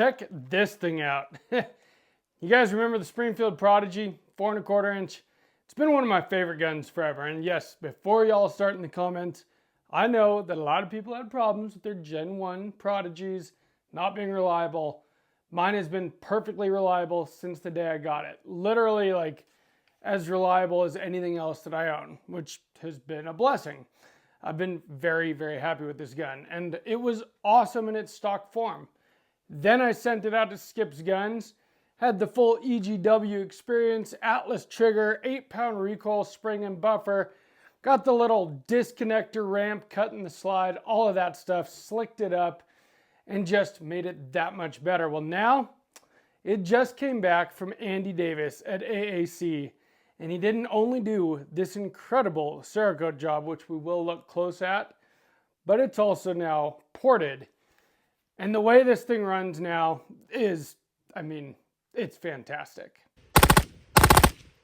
check this thing out. You guys remember the Springfield Prodigy 4¼ inch? It's been one of my favorite guns forever. And yes, before y'all start in the comments, I know that a lot of people had problems with their Gen 1 Prodigies not being reliable. Mine has been perfectly reliable since the day I got it. Literally like as reliable as anything else that I own, which has been a blessing. I've been very, very happy with this gun, and it was awesome in its stock form. Then I sent it out to Skip's Guns, had the full EGW experience, Atlas trigger, 8-pound recoil spring and buffer, got the little disconnector ramp cut in the slide, all of that stuff, slicked it up, and just made it that much better. Well, now it just came back from Andy Davis at AAC, and he didn't only do this incredible Cerakote job, which we will look close at, but it's also now ported. And the way this thing runs now is, I mean, it's fantastic.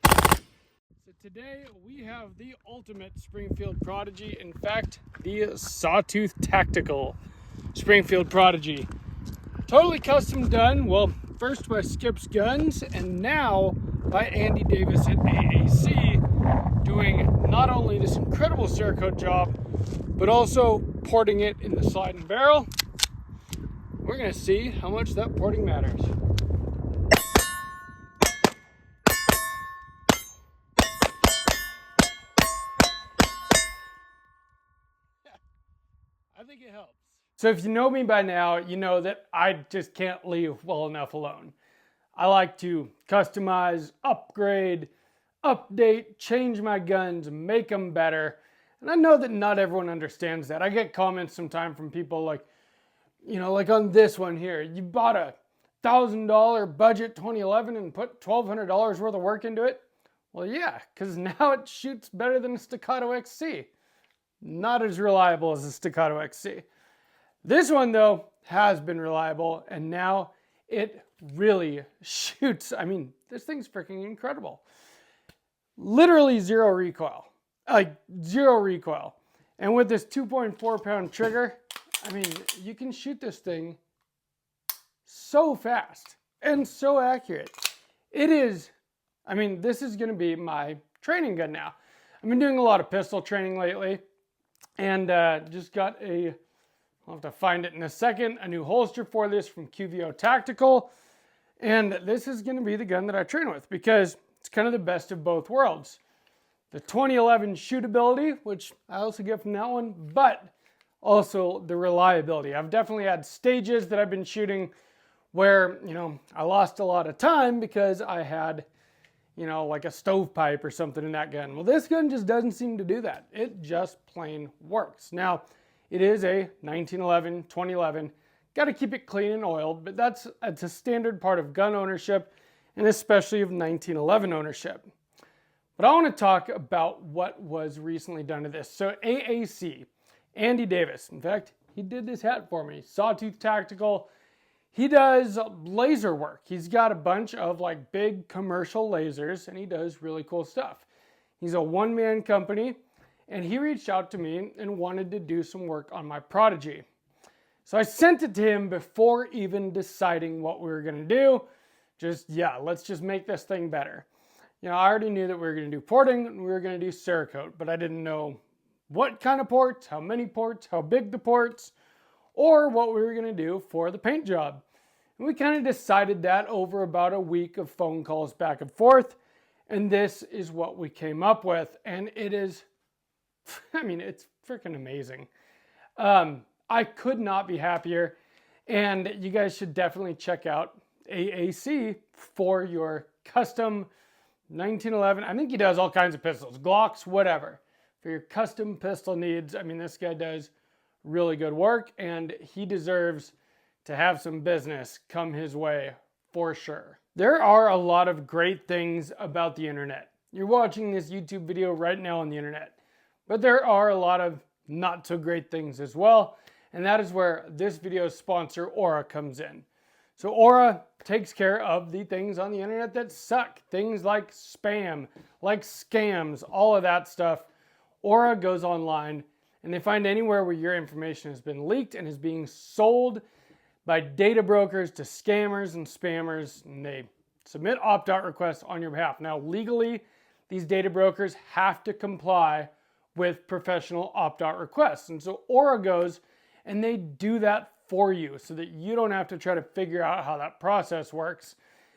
So today we have the ultimate Springfield Prodigy. In fact, the Sawtooth Tactical Springfield Prodigy. Totally custom done, well, first by Skip's Guns and now by Andy Davis at AAC, doing not only this incredible Cerakote job, but also porting it in the slide and barrel. We're gonna see how much that porting matters. I think it helps. So if you know me by now, you know that I just can't leave well enough alone. I like to customize, upgrade, update, change my guns, make them better. And I know that not everyone understands that. I get comments sometimes from people like, you know, like on this one here, you bought a $1,000 budget 2011 and put $1,200 worth of work into it. Well, yeah, because now it shoots better than a Staccato XC. Not as reliable as a Staccato XC. This one, though, has been reliable, and now it really shoots. I mean, this thing's freaking incredible. Literally zero recoil. Like, zero recoil. And with this 2.4-pound trigger, I mean, you can shoot this thing so fast and so accurate. It is, I mean, this is going to be my training gun now. I've been doing a lot of pistol training lately, and just got a, I'll have to find it in a second, a new holster for this from QVO Tactical. And this is going to be the gun that I train with because it's kind of the best of both worlds. The 2011 shootability, which I also get from that one, but also the reliability. I've definitely had stages that I've been shooting where, you know, I lost a lot of time because I had, you know, like a stovepipe or something in that gun. Well, this gun just doesn't seem to do that. It just plain works. Now, it is a 1911, 2011. Got to keep it clean and oiled, but that's a standard part of gun ownership, and especially of 1911 ownership. But I want to talk about what was recently done to this. So AAC, Andy Davis, in fact, he did this hat for me, Sawtooth Tactical. He does laser work. He's got a bunch of like big commercial lasers, and he does really cool stuff. He's a one-man company, and he reached out to me and wanted to do some work on my Prodigy. So I sent it to him before even deciding what we were going to do. Just, yeah, let's just make this thing better. You know, I already knew that we were going to do porting and we were going to do Cerakote, but I didn't know what kind of ports, how many ports, how big the ports, or what we were going to do for the paint job. And we kind of decided that over about a week of phone calls back and forth, and this is what we came up with, and it is, I mean, it's freaking amazing. I could not be happier, and you guys should definitely check out AAC for your custom 1911. I think he does all kinds of pistols, Glocks, whatever. For your custom pistol needs, I mean, this guy does really good work, and he deserves to have some business come his way for sure. There are a lot of great things about the internet. You're watching this YouTube video right now on the internet, but there are a lot of not so great things as well. And that is where this video's sponsor, Aura, comes in. So Aura takes care of the things on the internet that suck. Things like spam, like scams, all of that stuff. Aura goes online and they find anywhere where your information has been leaked and is being sold. by data brokers to scammers and spammers, and they submit opt-out requests on your behalf. Now, legally, these data brokers have to comply with professional opt-out requests. And so Aura goes and they do that for you so that you don't have to try to figure out how that process works.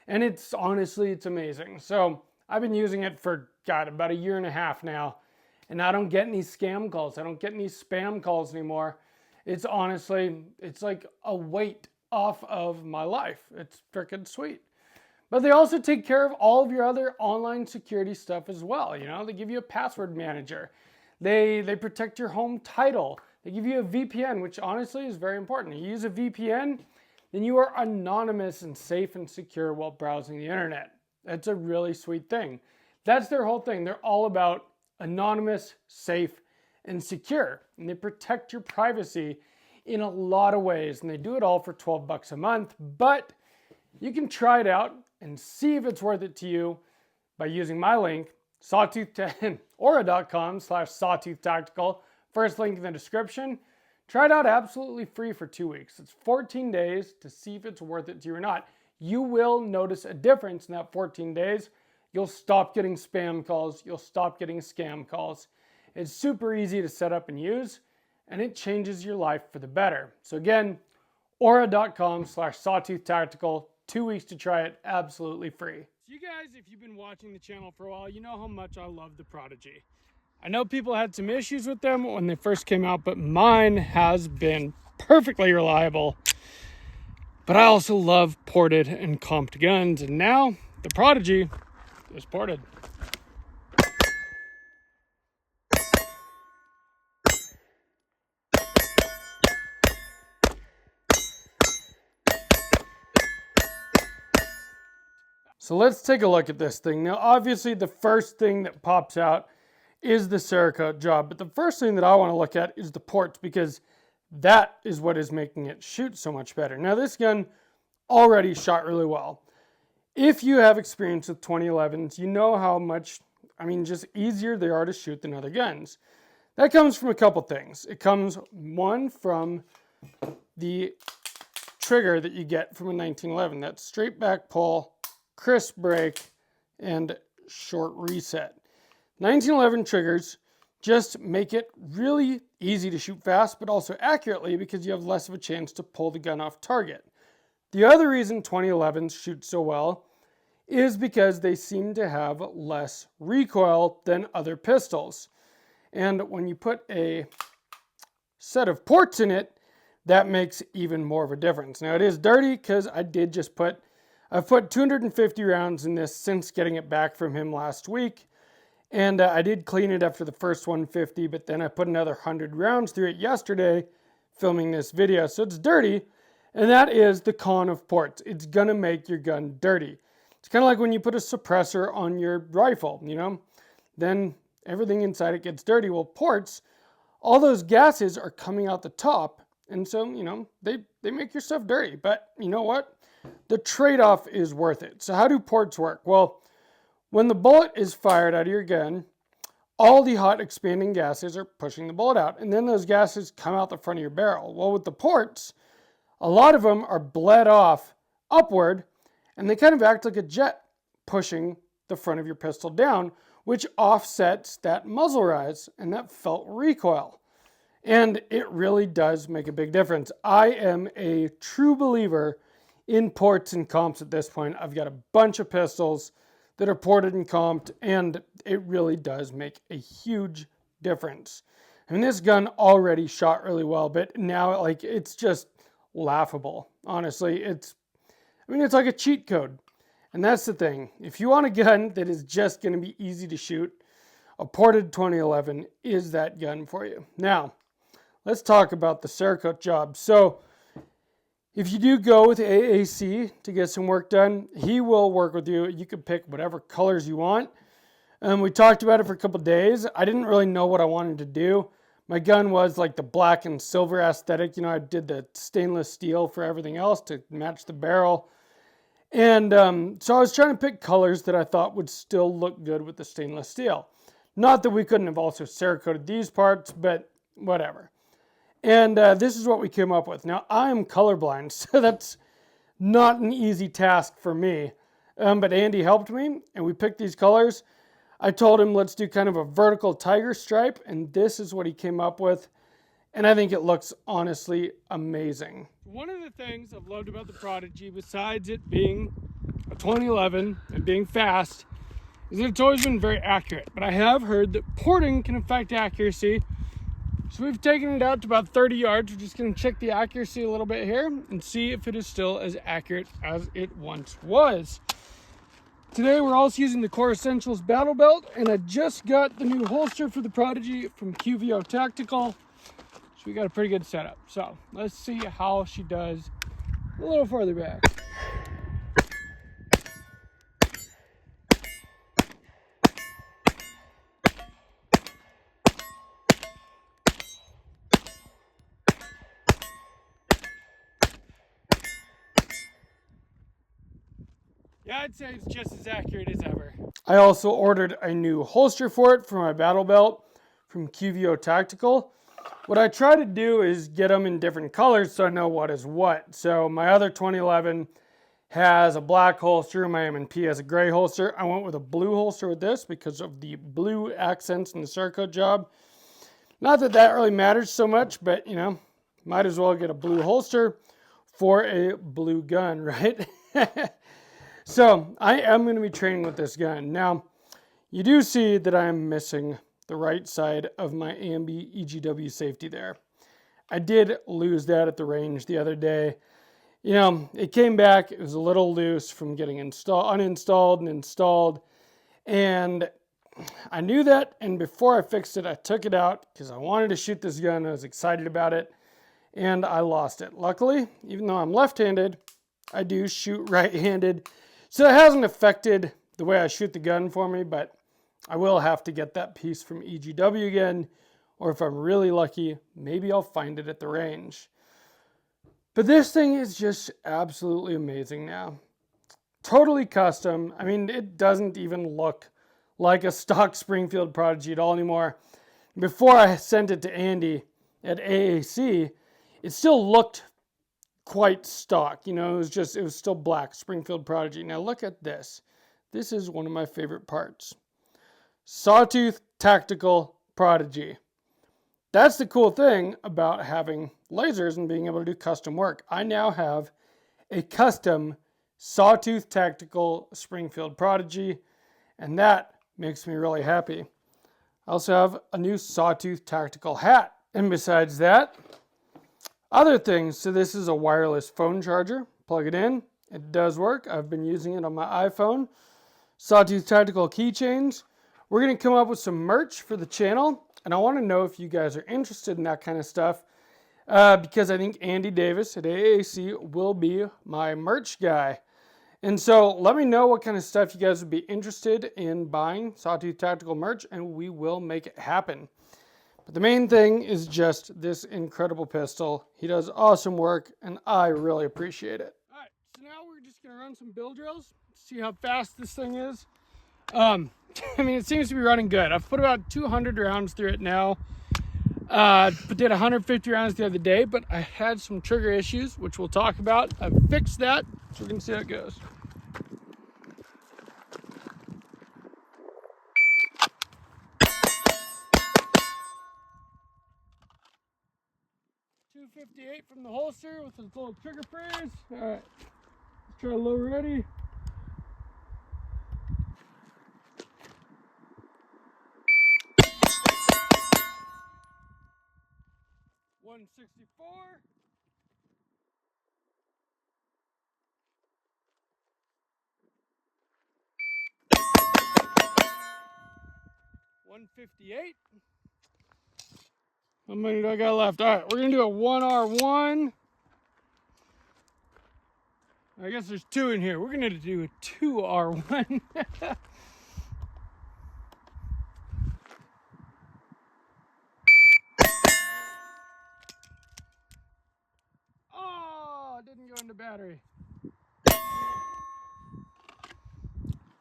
And it's honestly, it's amazing. So I've been using it for, about a year and a half now. And I don't get any scam calls. I don't get any spam calls anymore. It's honestly, it's like a weight off of my life. It's freaking sweet. But they also take care of all of your other online security stuff as well. You know, they give you a password manager. They protect your home title. They give you a VPN, which honestly is very important. You use a VPN, then you are anonymous and safe and secure while browsing the internet. That's a really sweet thing. That's their whole thing. They're all about anonymous, safe, and secure. And they protect your privacy in a lot of ways. And they do it all for $12 a month. But you can try it out and see if it's worth it to you by using my link, aura.com/sawtoothtactical. First link in the description. Try it out absolutely free for 2 weeks. It's 14 days to see if it's worth it to you or not. You will notice a difference in that 14 days. You'll stop getting spam calls. You'll stop getting scam calls. It's super easy to set up and use, and it changes your life for the better. So again, aura.com/sawtoothtactical. 2 weeks to try it absolutely free. So you guys, if you've been watching the channel for a while, you know how much I love the Prodigy. I know people had some issues with them when they first came out, but mine has been perfectly reliable. But I also love ported and comped guns, and now the Prodigy is ported. So let's take a look at this thing. Now, obviously, the first thing that pops out is the Cerakote job. But the first thing that I want to look at is the ports, because that is what is making it shoot so much better. Now, this gun already shot really well. If you have experience with 2011s, you know how much, just easier they are to shoot than other guns. That comes from a couple things. It comes, one, from the trigger that you get from a 1911. That's straight back pull, crisp break, and short reset. 1911 triggers just make it really easy to shoot fast, but also accurately, because you have less of a chance to pull the gun off target. The other reason 2011s shoot so well is because they seem to have less recoil than other pistols. And when you put a set of ports in it, that makes even more of a difference. Now, it is dirty because I've put 250 rounds in this since getting it back from him last week. And I did clean it after the first 150, but then I put another 100 rounds through it yesterday filming this video. So it's dirty, and that is the con of ports. It's gonna make your gun dirty. It's kind of like when you put a suppressor on your rifle, then everything inside it gets dirty. Well, ports, all those gases are coming out the top, and so, they make your stuff dirty. But you know what? The trade-off is worth it. So how do ports work? Well, when the bullet is fired out of your gun, all the hot expanding gases are pushing the bullet out, and then those gases come out the front of your barrel. Well, with the ports, a lot of them are bled off upward, and they kind of act like a jet pushing the front of your pistol down, which offsets that muzzle rise and that felt recoil. And it really does make a big difference. I am a true believer in ports and comps at this point. I've got a bunch of pistols that are ported and comped, and it really does make a huge difference. This gun already shot really well, but now it's just laughable. Honestly, it's like a cheat code. And that's the thing. If you want a gun that is just going to be easy to shoot, a ported 2011 is that gun for you. Now, let's talk about the Cerakote job. So, if you do go with AAC to get some work done, he will work with you. You can pick whatever colors you want. We talked about it for a couple days. I didn't really know what I wanted to do. My gun was like the black and silver aesthetic. I did the stainless steel for everything else to match the barrel. And so I was trying to pick colors that I thought would still look good with the stainless steel. Not that we couldn't have also Cerakoted these parts, but whatever. And this is what we came up with. Now, I am colorblind, so that's not an easy task for me. But Andy helped me, and we picked these colors. I told him, let's do kind of a vertical tiger stripe, and this is what he came up with. And I think it looks honestly amazing. One of the things I've loved about the Prodigy, besides it being a 2011 and being fast, is that it's always been very accurate. But I have heard that porting can affect accuracy. So we've taken it out to about 30 yards. We're just going to check the accuracy a little bit here and see if it is still as accurate as it once was. Today we're also using the Core Essentials Battle Belt, and I just got the new holster for the Prodigy from QVO Tactical. So we got a pretty good setup. So let's see how she does a little farther back. Yeah, I'd say it's just as accurate as ever. I also ordered a new holster for it for my battle belt from QVO Tactical. What I try to do is get them in different colors so I know what is what. So my other 2011 has a black holster, my M&P has a gray holster. I went with a blue holster with this because of the blue accents in the Cerakote job. Not that that really matters so much, but you know, might as well get a blue holster for a blue gun, right? So I am going to be training with this gun. Now, you do see that I'm missing the right side of my AMB EGW safety there. I did lose that at the range the other day. You know, it came back, it was a little loose from getting uninstalled and installed. And I knew that, and before I fixed it, I took it out because I wanted to shoot this gun. I was excited about it, and I lost it. Luckily, even though I'm left-handed, I do shoot right-handed. So it hasn't affected the way I shoot the gun for me, but I will have to get that piece from EGW again, or if I'm really lucky, maybe I'll find it at the range. But this thing is just absolutely amazing now. Totally custom. I mean, it doesn't even look like a stock Springfield Prodigy at all anymore. Before I sent it to Andy at AAC, it still looked quite stock. You know, it was still black Springfield Prodigy. Now look at this. This is one of my favorite parts. Sawtooth Tactical Prodigy. That's the cool thing about having lasers and being able to do custom work. I now have a custom Sawtooth Tactical Springfield Prodigy, and that makes me really happy. I also have a new Sawtooth Tactical hat. And besides that, other things. So this is a wireless phone charger. Plug it in. It does work. I've been using it on my iPhone. Sawtooth Tactical keychains. We're going to come up with some merch for the channel. And I want to know if you guys are interested in that kind of stuff. Because I think Andy Davis at AAC will be my merch guy. And so let me know what kind of stuff you guys would be interested in buying Sawtooth Tactical merch, and we will make it happen. But the main thing is just this incredible pistol. He does awesome work, and I really appreciate it. All right, so now we're just going to run some bill drills, see how fast this thing is. I mean, it seems to be running good. I've put about 200 rounds through it now. Did 150 rounds the other day, but I had some trigger issues, which we'll talk about. I've fixed that, so we're going to see how it goes. .258 from the holster with its little trigger freeze. All right, let's try low ready. .164. 158. How many do I got left? All right, we're gonna do a 1R1. I guess there's two in here. We're gonna do a 2R1. Oh, it didn't go into battery.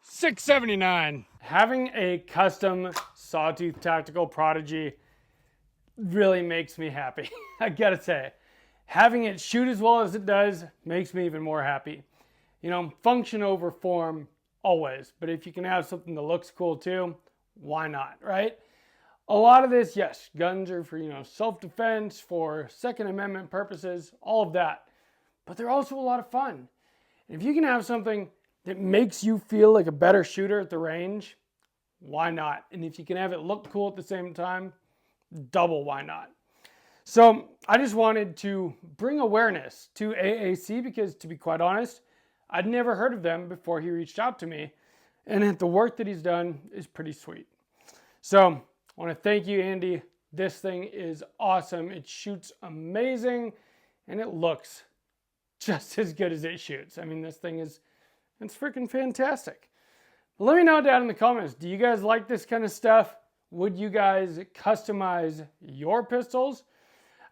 679. Having a custom Sawtooth Tactical Prodigy really makes me happy. I gotta say, having it shoot as well as it does makes me even more happy. You know, function over form always, but if you can have something that looks cool too, why not, right? A lot of this, yes, guns are for, you know, self-defense, for Second Amendment purposes, all of that. But they're also a lot of fun. And if you can have something that makes you feel like a better shooter at the range, why not? And if you can have it look cool at the same time, double why not? So I just wanted to bring awareness to AAC because, to be quite honest, I'd never heard of them before he reached out to me. And the work that he's done is pretty sweet. So I want to thank you, Andy. This thing is awesome. It shoots amazing and it looks just as good as it shoots. I mean, this thing is, it's freaking fantastic. Let me know down in the comments, do you guys like this kind of stuff? Would you guys customize your pistols?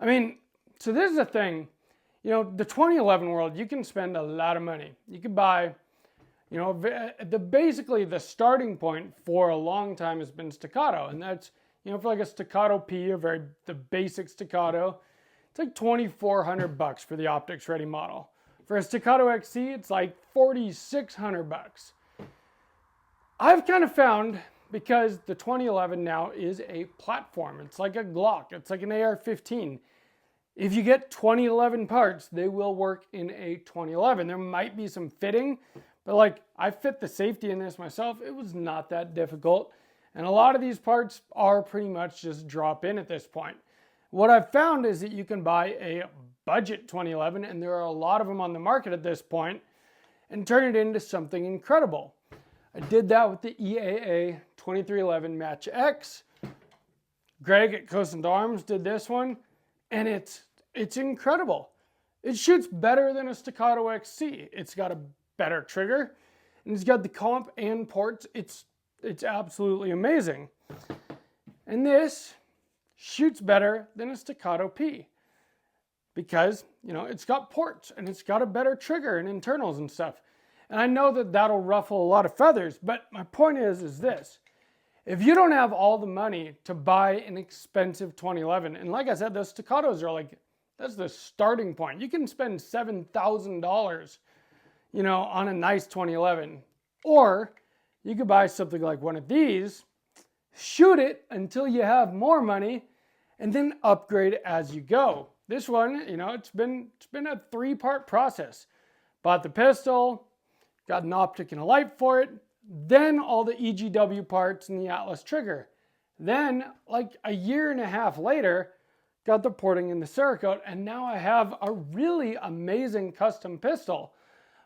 I mean, so this is the thing, you know, the 2011 world, you can spend a lot of money. You could buy, you know, basically the starting point for a long time has been staccato. And that's, you know, for like a staccato P, the basic staccato, it's like $2,400 for the optics ready model. For a staccato XC, it's like $4,600. I've kind of found, because the 2011 now is a platform, it's like a Glock, it's like an AR-15. If you get 2011 parts, they will work in a 2011. There might be some fitting, but like I fit the safety in this myself, it was not that difficult. And a lot of these parts are pretty much just drop in at this point. What I've found is that you can buy a budget 2011, and there are a lot of them on the market at this point, and turn it into something incredible. I did that with the EAA 2311 Match X. Greg at Coast Arms did this one, and it's incredible. It shoots better than a staccato XC. It's got a better trigger, and it's got the comp and ports. It's absolutely amazing. And this shoots better than a staccato P because, you know, it's got ports and it's got a better trigger and internals and stuff. And I know that that'll ruffle a lot of feathers, but my point is this. If you don't have all the money to buy an expensive 2011, and like I said, those staccatos are like, that's the starting point. You can spend $7,000, you know, on a nice 2011. Or you could buy something like one of these, shoot it until you have more money, and then upgrade as you go. This one, you know, it's been a 3-part process. Bought the pistol, got an optic and a light for it, then all the EGW parts and the Atlas trigger. Then, like a year and a half later, got the porting and the Cerakote, and now I have a really amazing custom pistol.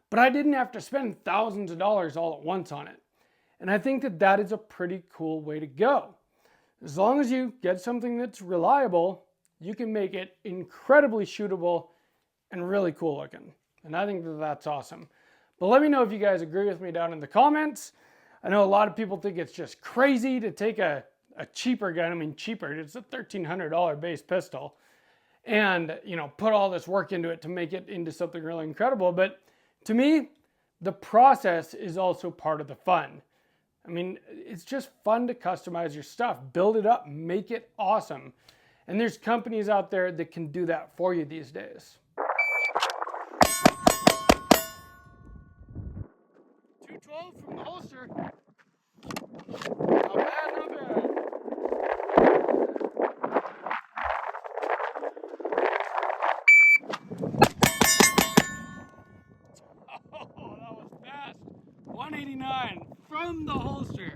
But I didn't have to spend thousands of dollars all at once on it. And I think that that is a pretty cool way to go. As long as you get something that's reliable, you can make it incredibly shootable and really cool looking. And I think that that's awesome. But let me know if you guys agree with me down in the comments. I know a lot of people think it's just crazy to take a cheaper gun. I mean, cheaper, it's a $1,300 base pistol. And, you know, put all this work into it to make it into something really incredible. But to me, the process is also part of the fun. I mean, it's just fun to customize your stuff, build it up, make it awesome. And there's companies out there that can do that for you these days. 212 from the holster. Not bad, not bad. Oh, that was fast. 189 from the holster.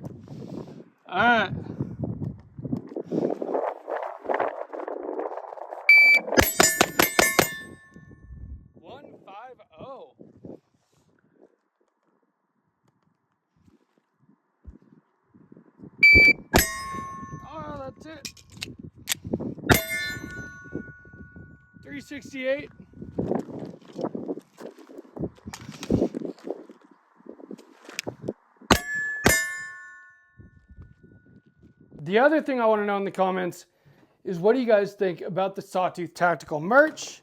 All right. Oh, that's it. 368. The other thing I want to know in the comments is, what do you guys think about the Sawtooth Tactical merch?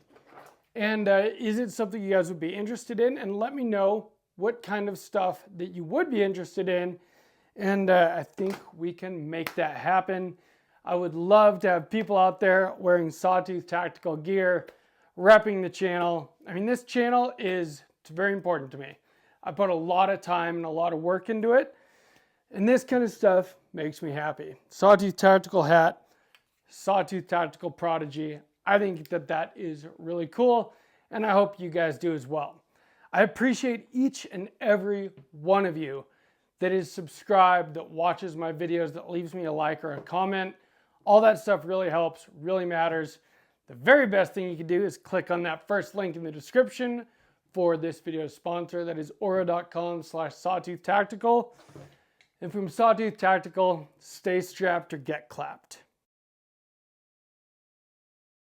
And is it something you guys would be interested in? And let me know what kind of stuff that you would be interested in. And I think we can make that happen. I would love to have people out there wearing Sawtooth tactical gear, repping the channel. I mean, this channel it's very important to me. I put a lot of time and a lot of work into it, and this kind of stuff makes me happy. Sawtooth tactical hat, Sawtooth tactical Prodigy. I think that is really cool, and I hope you guys do as well. I appreciate each and every one of you that is subscribed, that watches my videos, that leaves me a like or a comment. All that stuff really helps, really matters. The very best thing you can do is click on that first link in the description for this video's sponsor. That is aura.com/sawtooth tactical. And from Sawtooth Tactical, stay strapped or get clapped.